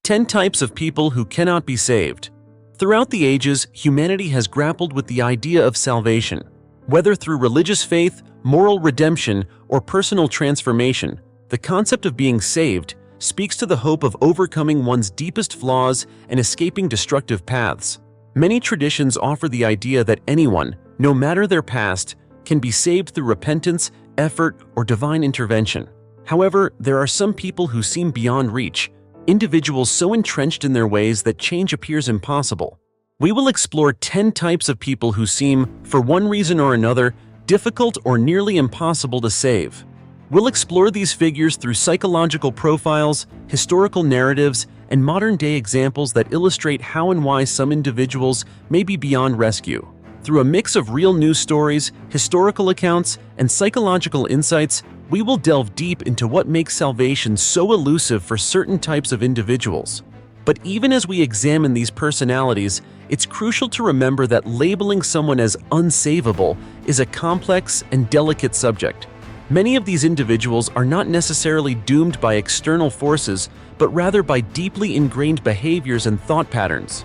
10 types of people who cannot be saved. Throughout the ages, humanity has grappled with the idea of salvation. Whether through religious faith, moral redemption, or personal transformation, the concept of being saved speaks to the hope of overcoming one's deepest flaws and escaping destructive paths. Many traditions offer the idea that anyone, no matter their past, can be saved through repentance, effort, or divine intervention. However, there are some people who seem beyond reach, individuals so entrenched in their ways that change appears impossible. We will explore 10 types of people who seem, for one reason or another, difficult or nearly impossible to save. We'll explore these figures through psychological profiles, historical narratives, and modern-day examples that illustrate how and why some individuals may be beyond rescue. Through a mix of real news stories, historical accounts, and psychological insights, we will delve deep into what makes salvation so elusive for certain types of individuals. But even as we examine these personalities, it's crucial to remember that labeling someone as unsavable is a complex and delicate subject. Many of these individuals are not necessarily doomed by external forces, but rather by deeply ingrained behaviors and thought patterns.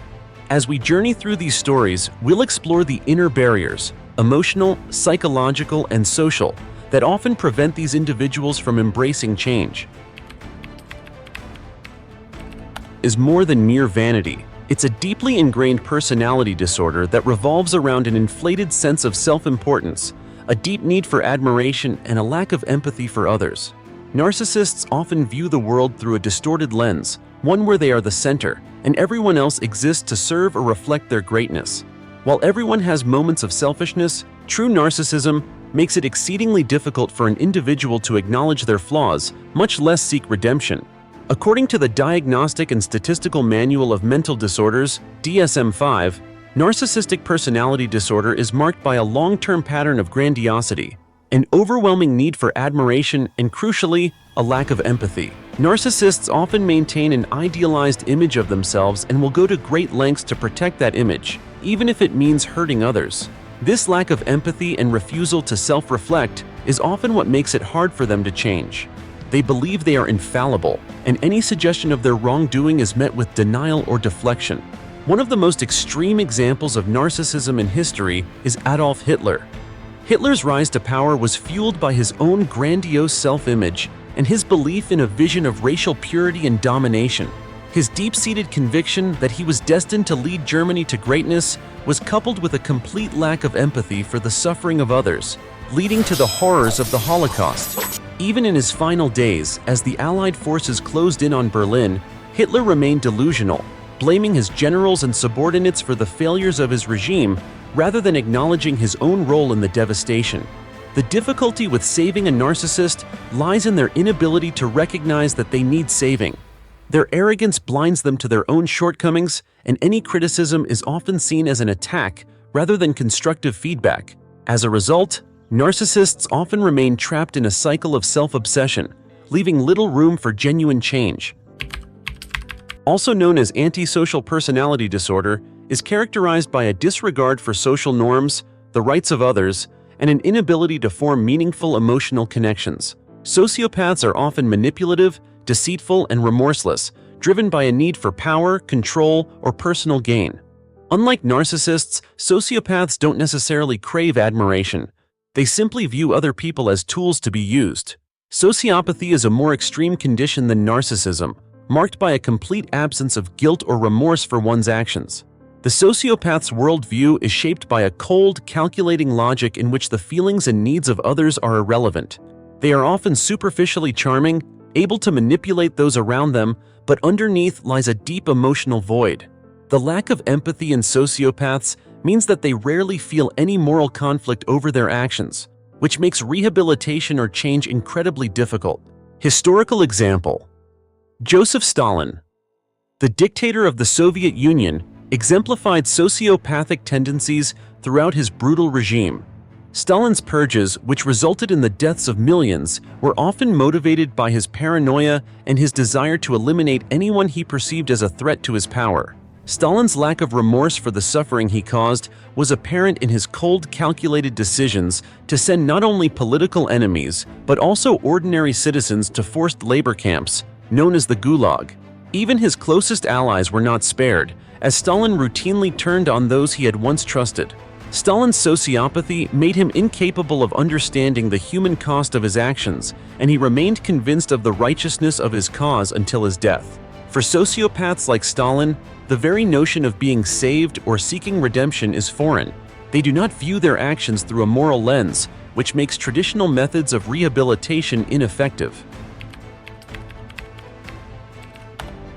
As we journey through these stories, we'll explore the inner barriers, emotional, psychological, and social, that often prevent these individuals from embracing change. Is more than mere vanity. It's a deeply ingrained personality disorder that revolves around an inflated sense of self-importance, a deep need for admiration, and a lack of empathy for others. Narcissists often view the world through a distorted lens, one where they are the center, and everyone else exists to serve or reflect their greatness. While everyone has moments of selfishness, true narcissism makes it exceedingly difficult for an individual to acknowledge their flaws, much less seek redemption. According to the Diagnostic and Statistical Manual of Mental Disorders, DSM-5, narcissistic personality disorder is marked by a long-term pattern of grandiosity, an overwhelming need for admiration, and crucially, a lack of empathy. Narcissists often maintain an idealized image of themselves and will go to great lengths to protect that image, even if it means hurting others. This lack of empathy and refusal to self-reflect is often what makes it hard for them to change. They believe they are infallible, and any suggestion of their wrongdoing is met with denial or deflection. One of the most extreme examples of narcissism in history is Adolf Hitler. Hitler's rise to power was fueled by his own grandiose self-image and his belief in a vision of racial purity and domination. His deep-seated conviction that he was destined to lead Germany to greatness was coupled with a complete lack of empathy for the suffering of others, leading to the horrors of the Holocaust. Even in his final days, as the Allied forces closed in on Berlin, Hitler remained delusional, blaming his generals and subordinates for the failures of his regime rather than acknowledging his own role in the devastation. The difficulty with saving a narcissist lies in their inability to recognize that they need saving. Their arrogance blinds them to their own shortcomings, and any criticism is often seen as an attack rather than constructive feedback. As a result, narcissists often remain trapped in a cycle of self-obsession, leaving little room for genuine change. Also known as antisocial personality disorder, is characterized by a disregard for social norms, the rights of others, and an inability to form meaningful emotional connections. Sociopaths are often manipulative, deceitful, and remorseless, driven by a need for power, control, or personal gain. Unlike narcissists, sociopaths don't necessarily crave admiration. They simply view other people as tools to be used. Sociopathy is a more extreme condition than narcissism, marked by a complete absence of guilt or remorse for one's actions. The sociopath's worldview is shaped by a cold, calculating logic in which the feelings and needs of others are irrelevant. They are often superficially charming, able to manipulate those around them, but underneath lies a deep emotional void. The lack of empathy in sociopaths means that they rarely feel any moral conflict over their actions, which makes rehabilitation or change incredibly difficult. Historical example: Joseph Stalin, the dictator of the Soviet Union, exemplified sociopathic tendencies throughout his brutal regime. Stalin's purges, which resulted in the deaths of millions, were often motivated by his paranoia and his desire to eliminate anyone he perceived as a threat to his power. Stalin's lack of remorse for the suffering he caused was apparent in his cold, calculated decisions to send not only political enemies, but also ordinary citizens to forced labor camps, known as the Gulag. Even his closest allies were not spared, as Stalin routinely turned on those he had once trusted. Stalin's sociopathy made him incapable of understanding the human cost of his actions, and he remained convinced of the righteousness of his cause until his death. For sociopaths like Stalin, the very notion of being saved or seeking redemption is foreign. They do not view their actions through a moral lens, which makes traditional methods of rehabilitation ineffective.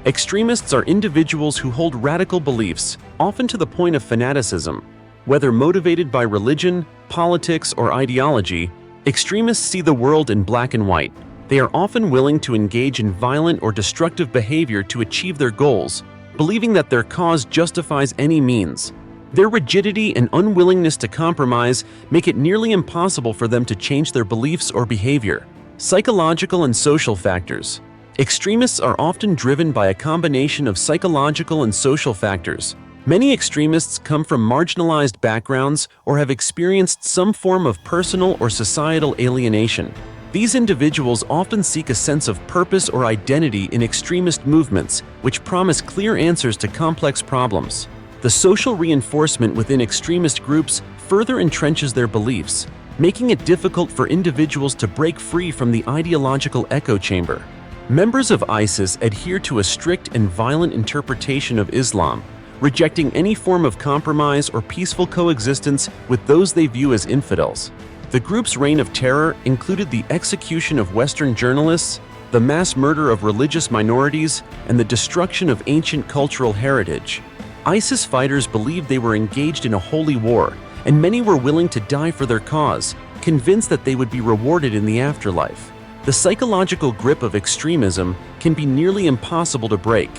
Extremists are individuals who hold radical beliefs, often to the point of fanaticism. Whether motivated by religion, politics, or ideology, extremists see the world in black and white. They are often willing to engage in violent or destructive behavior to achieve their goals, believing that their cause justifies any means. Their rigidity and unwillingness to compromise make it nearly impossible for them to change their beliefs or behavior. Psychological and social factors. Extremists are often driven by a combination of psychological and social factors. Many extremists come from marginalized backgrounds or have experienced some form of personal or societal alienation. These individuals often seek a sense of purpose or identity in extremist movements, which promise clear answers to complex problems. The social reinforcement within extremist groups further entrenches their beliefs, making it difficult for individuals to break free from the ideological echo chamber. Members of ISIS adhere to a strict and violent interpretation of Islam, rejecting any form of compromise or peaceful coexistence with those they view as infidels. The group's reign of terror included the execution of Western journalists, the mass murder of religious minorities, and the destruction of ancient cultural heritage. ISIS fighters believed they were engaged in a holy war, and many were willing to die for their cause, convinced that they would be rewarded in the afterlife. The psychological grip of extremism can be nearly impossible to break.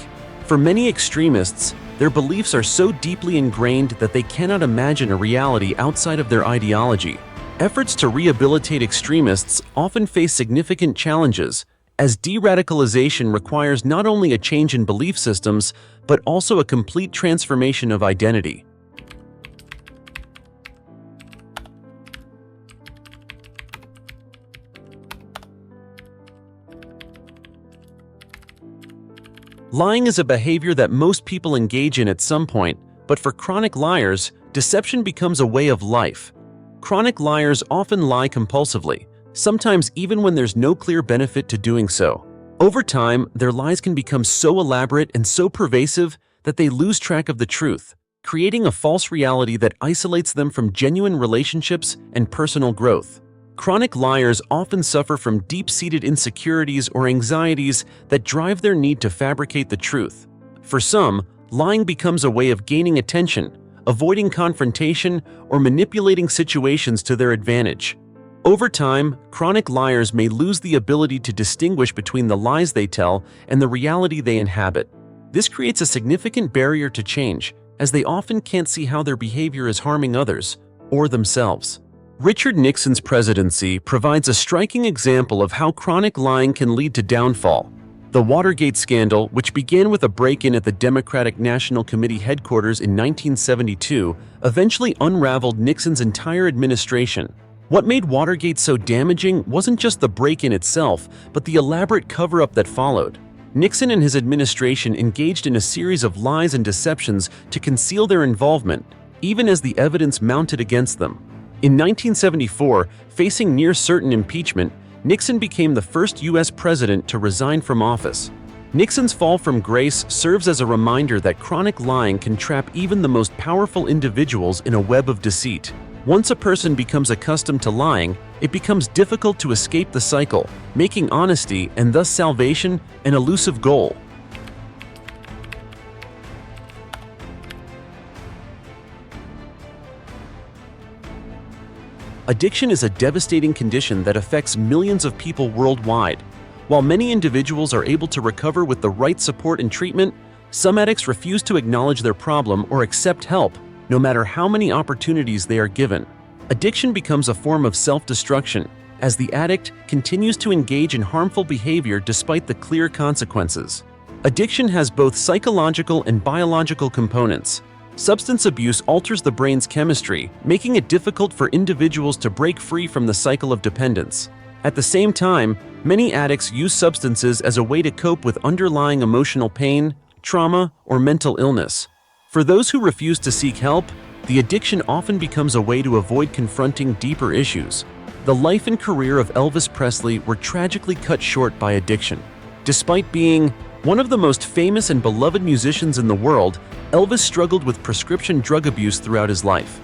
For many extremists, their beliefs are so deeply ingrained that they cannot imagine a reality outside of their ideology. Efforts to rehabilitate extremists often face significant challenges, as de-radicalization requires not only a change in belief systems, but also a complete transformation of identity. Lying is a behavior that most people engage in at some point, but for chronic liars, deception becomes a way of life. Chronic liars often lie compulsively, sometimes even when there's no clear benefit to doing so. Over time, their lies can become so elaborate and so pervasive that they lose track of the truth, creating a false reality that isolates them from genuine relationships and personal growth. Chronic liars often suffer from deep-seated insecurities or anxieties that drive their need to fabricate the truth. For some, lying becomes a way of gaining attention, avoiding confrontation, or manipulating situations to their advantage. Over time, chronic liars may lose the ability to distinguish between the lies they tell and the reality they inhabit. This creates a significant barrier to change, as they often can't see how their behavior is harming others or themselves. Richard Nixon's presidency provides a striking example of how chronic lying can lead to downfall. The Watergate scandal, which began with a break-in at the Democratic National Committee headquarters in 1972, eventually unraveled Nixon's entire administration. What made Watergate so damaging wasn't just the break-in itself, but the elaborate cover-up that followed. Nixon and his administration engaged in a series of lies and deceptions to conceal their involvement, even as the evidence mounted against them. In 1974, facing near-certain impeachment, Nixon became the first U.S. president to resign from office. Nixon's fall from grace serves as a reminder that chronic lying can trap even the most powerful individuals in a web of deceit. Once a person becomes accustomed to lying, it becomes difficult to escape the cycle, making honesty and thus salvation an elusive goal. Addiction is a devastating condition that affects millions of people worldwide. While many individuals are able to recover with the right support and treatment, some addicts refuse to acknowledge their problem or accept help, no matter how many opportunities they are given. Addiction becomes a form of self-destruction, as the addict continues to engage in harmful behavior despite the clear consequences. Addiction has both psychological and biological components. Substance abuse alters the brain's chemistry, making it difficult for individuals to break free from the cycle of dependence. At the same time, many addicts use substances as a way to cope with underlying emotional pain, trauma, or mental illness. For those who refuse to seek help, the addiction often becomes a way to avoid confronting deeper issues. The life and career of Elvis Presley were tragically cut short by addiction. Despite being one of the most famous and beloved musicians in the world, Elvis struggled with prescription drug abuse throughout his life.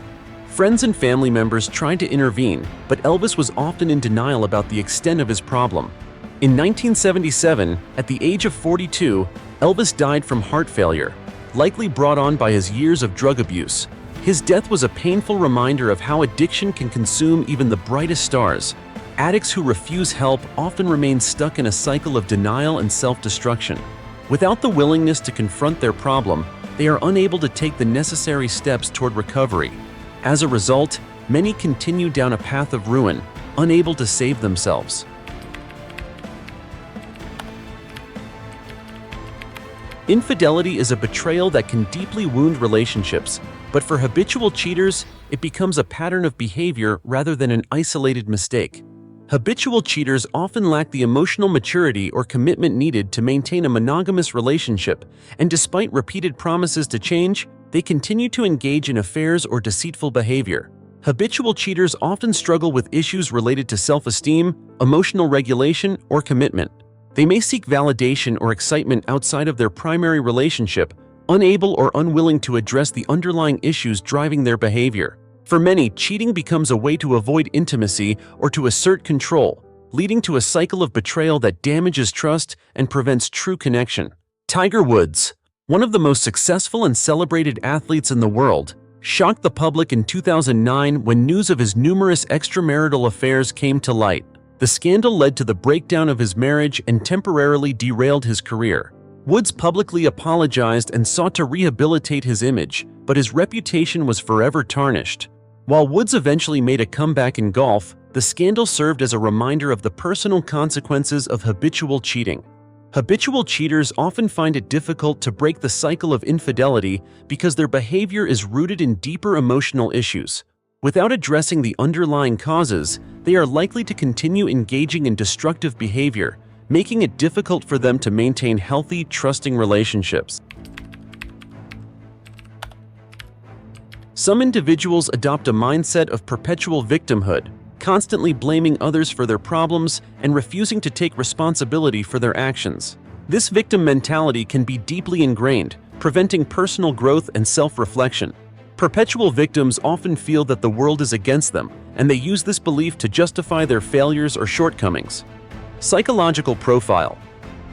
Friends and family members tried to intervene, but Elvis was often in denial about the extent of his problem. In 1977, at the age of 42, Elvis died from heart failure, likely brought on by his years of drug abuse. His death was a painful reminder of how addiction can consume even the brightest stars. Addicts who refuse help often remain stuck in a cycle of denial and self-destruction. Without the willingness to confront their problem, they are unable to take the necessary steps toward recovery. As a result, many continue down a path of ruin, unable to save themselves. Infidelity is a betrayal that can deeply wound relationships, but for habitual cheaters, it becomes a pattern of behavior rather than an isolated mistake. Habitual cheaters often lack the emotional maturity or commitment needed to maintain a monogamous relationship, and despite repeated promises to change, they continue to engage in affairs or deceitful behavior. Habitual cheaters often struggle with issues related to self-esteem, emotional regulation, or commitment. They may seek validation or excitement outside of their primary relationship, unable or unwilling to address the underlying issues driving their behavior. For many, cheating becomes a way to avoid intimacy or to assert control, leading to a cycle of betrayal that damages trust and prevents true connection. Tiger Woods, one of the most successful and celebrated athletes in the world, shocked the public in 2009 when news of his numerous extramarital affairs came to light. The scandal led to the breakdown of his marriage and temporarily derailed his career. Woods publicly apologized and sought to rehabilitate his image, but his reputation was forever tarnished. While Woods eventually made a comeback in golf, the scandal served as a reminder of the personal consequences of habitual cheating. Habitual cheaters often find it difficult to break the cycle of infidelity because their behavior is rooted in deeper emotional issues. Without addressing the underlying causes, they are likely to continue engaging in destructive behavior, making it difficult for them to maintain healthy, trusting relationships. Some individuals adopt a mindset of perpetual victimhood, constantly blaming others for their problems and refusing to take responsibility for their actions. This victim mentality can be deeply ingrained, preventing personal growth and self-reflection. Perpetual victims often feel that the world is against them, and they use this belief to justify their failures or shortcomings. Psychological profile.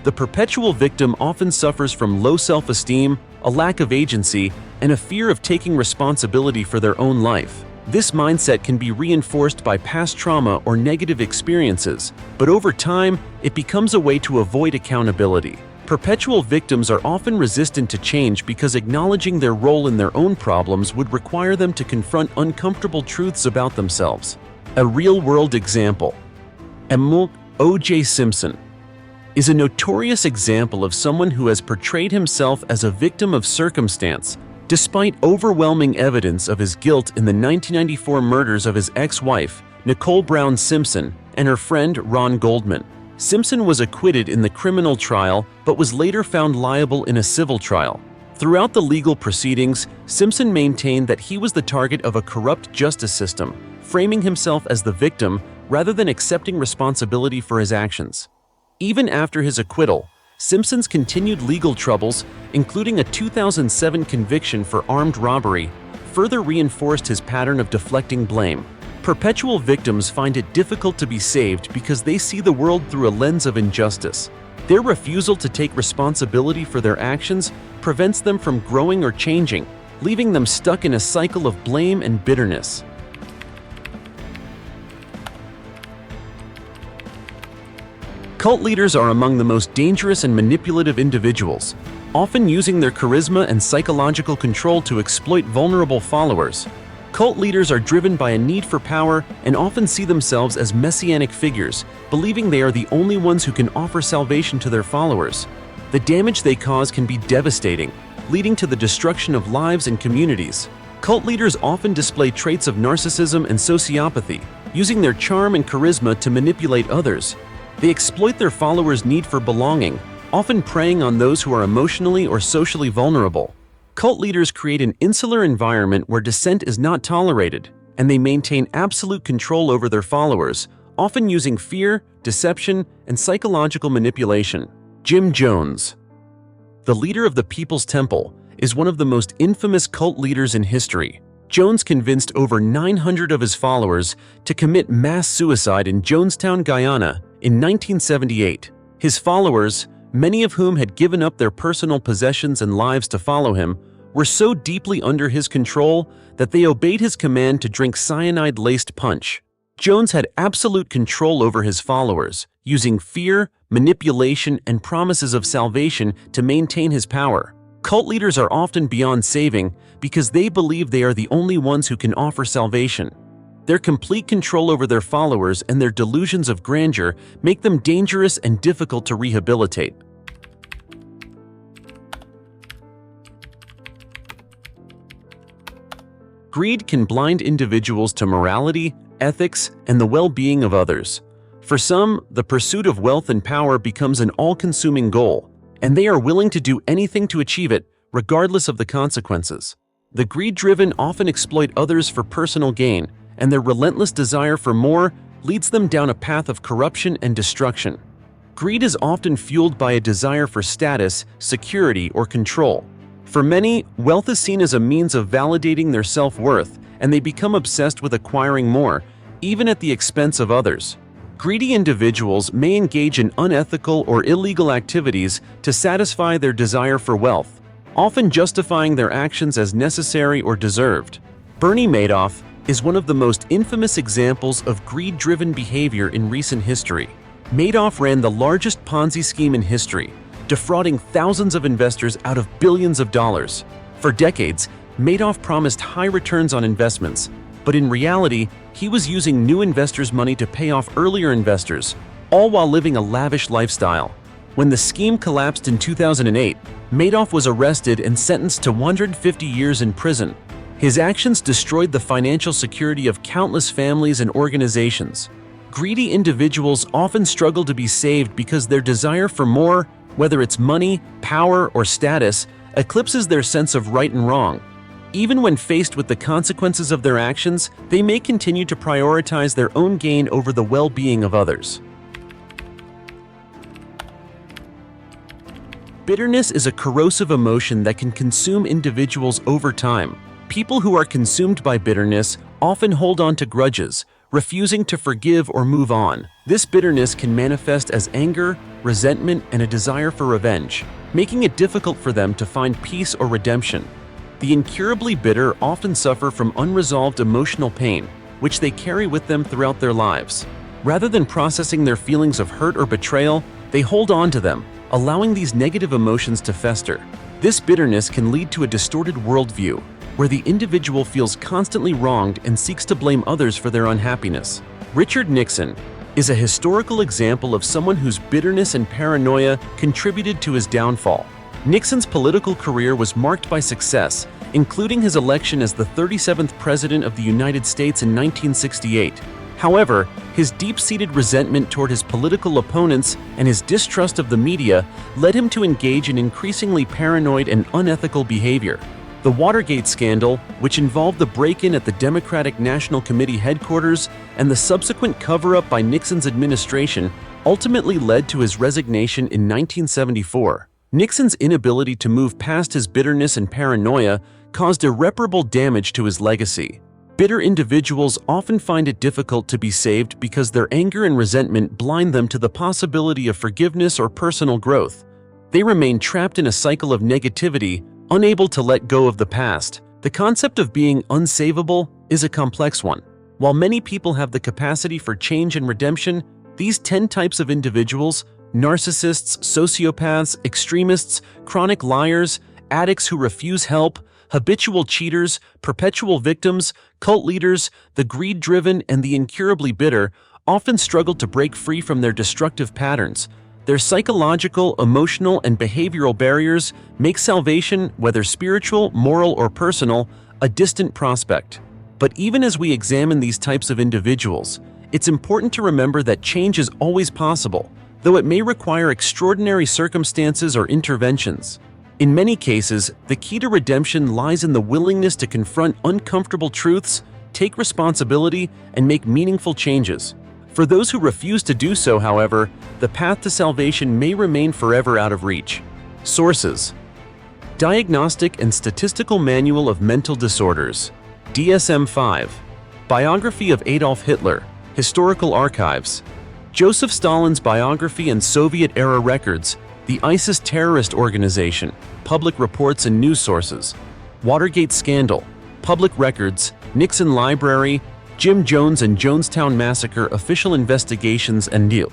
The perpetual victim often suffers from low self-esteem, a lack of agency, and a fear of taking responsibility for their own life. This mindset can be reinforced by past trauma or negative experiences, but over time, it becomes a way to avoid accountability. Perpetual victims are often resistant to change because acknowledging their role in their own problems would require them to confront uncomfortable truths about themselves. A real-world example. O.J. Simpson is a notorious example of someone who has portrayed himself as a victim of circumstance, despite overwhelming evidence of his guilt in the 1994 murders of his ex-wife, Nicole Brown Simpson, and her friend Ron Goldman. Simpson was acquitted in the criminal trial but was later found liable in a civil trial. Throughout the legal proceedings, Simpson maintained that he was the target of a corrupt justice system, framing himself as the victim rather than accepting responsibility for his actions. Even after his acquittal, Simpson's continued legal troubles, including a 2007 conviction for armed robbery, further reinforced his pattern of deflecting blame. Perpetual victims find it difficult to be saved because they see the world through a lens of injustice. Their refusal to take responsibility for their actions prevents them from growing or changing, leaving them stuck in a cycle of blame and bitterness. Cult leaders are among the most dangerous and manipulative individuals, often using their charisma and psychological control to exploit vulnerable followers. Cult leaders are driven by a need for power and often see themselves as messianic figures, believing they are the only ones who can offer salvation to their followers. The damage they cause can be devastating, leading to the destruction of lives and communities. Cult leaders often display traits of narcissism and sociopathy, using their charm and charisma to manipulate others. They exploit their followers' need for belonging, often preying on those who are emotionally or socially vulnerable. Cult leaders create an insular environment where dissent is not tolerated, and they maintain absolute control over their followers, often using fear, deception, and psychological manipulation. Jim Jones, the leader of the People's Temple, is one of the most infamous cult leaders in history. Jones convinced over 900 of his followers to commit mass suicide in Jonestown, Guyana, in 1978. His followers, many of whom had given up their personal possessions and lives to follow him, were so deeply under his control that they obeyed his command to drink cyanide-laced punch. Jones had absolute control over his followers, using fear, manipulation, and promises of salvation to maintain his power. Cult leaders are often beyond saving because they believe they are the only ones who can offer salvation. Their complete control over their followers and their delusions of grandeur make them dangerous and difficult to rehabilitate. Greed can blind individuals to morality, ethics, and the well-being of others. For some, the pursuit of wealth and power becomes an all-consuming goal, and they are willing to do anything to achieve it, regardless of the consequences. The greed-driven often exploit others for personal gain, and their relentless desire for more leads them down a path of corruption and destruction. Greed is often fueled by a desire for status, security, or control. For many, wealth is seen as a means of validating their self-worth, and they become obsessed with acquiring more, even at the expense of others. Greedy individuals may engage in unethical or illegal activities to satisfy their desire for wealth, often justifying their actions as necessary or deserved. Bernie Madoff is one of the most infamous examples of greed-driven behavior in recent history. Madoff ran the largest Ponzi scheme in history, defrauding thousands of investors out of billions of dollars. For decades, Madoff promised high returns on investments, but in reality, he was using new investors' money to pay off earlier investors, all while living a lavish lifestyle. When the scheme collapsed in 2008, Madoff was arrested and sentenced to 150 years in prison. His actions destroyed the financial security of countless families and organizations. Greedy individuals often struggle to be saved because their desire for more, whether it's money, power, or status, eclipses their sense of right and wrong. Even when faced with the consequences of their actions, they may continue to prioritize their own gain over the well-being of others. Bitterness is a corrosive emotion that can consume individuals over time. People who are consumed by bitterness often hold on to grudges, refusing to forgive or move on. This bitterness can manifest as anger, resentment, and a desire for revenge, making it difficult for them to find peace or redemption. The incurably bitter often suffer from unresolved emotional pain, which they carry with them throughout their lives. Rather than processing their feelings of hurt or betrayal, they hold on to them, allowing these negative emotions to fester. This bitterness can lead to a distorted worldview, where the individual feels constantly wronged and seeks to blame others for their unhappiness. Richard Nixon is a historical example of someone whose bitterness and paranoia contributed to his downfall. Nixon's political career was marked by success, including his election as the 37th President of the United States in 1968. However, his deep-seated resentment toward his political opponents and his distrust of the media led him to engage in increasingly paranoid and unethical behavior. The Watergate scandal, which involved the break-in at the Democratic National Committee headquarters and the subsequent cover-up by Nixon's administration, ultimately led to his resignation in 1974. Nixon's inability to move past his bitterness and paranoia caused irreparable damage to his legacy. Bitter individuals often find it difficult to be saved because their anger and resentment blind them to the possibility of forgiveness or personal growth. They remain trapped in a cycle of negativity, unable to let go of the past. The concept of being unsavable is a complex one. While many people have the capacity for change and redemption, these 10 types of individuals — narcissists, sociopaths, extremists, chronic liars, addicts who refuse help, habitual cheaters, perpetual victims, cult leaders, the greed-driven, and the incurably bitter — often struggle to break free from their destructive patterns. Their psychological, emotional, and behavioral barriers make salvation, whether spiritual, moral, or personal, a distant prospect. But even as we examine these types of individuals, it's important to remember that change is always possible, though it may require extraordinary circumstances or interventions. In many cases, the key to redemption lies in the willingness to confront uncomfortable truths, take responsibility, and make meaningful changes. For those who refuse to do so, however, the path to salvation may remain forever out of reach. Sources: Diagnostic and Statistical Manual of Mental Disorders, DSM-5, Biography of Adolf Hitler, Historical Archives, Joseph Stalin's Biography and Soviet-era Records, the ISIS Terrorist Organization, Public Reports and News Sources, Watergate Scandal, Public Records, Nixon Library, Jim Jones and Jonestown Massacre Official Investigations and Deal.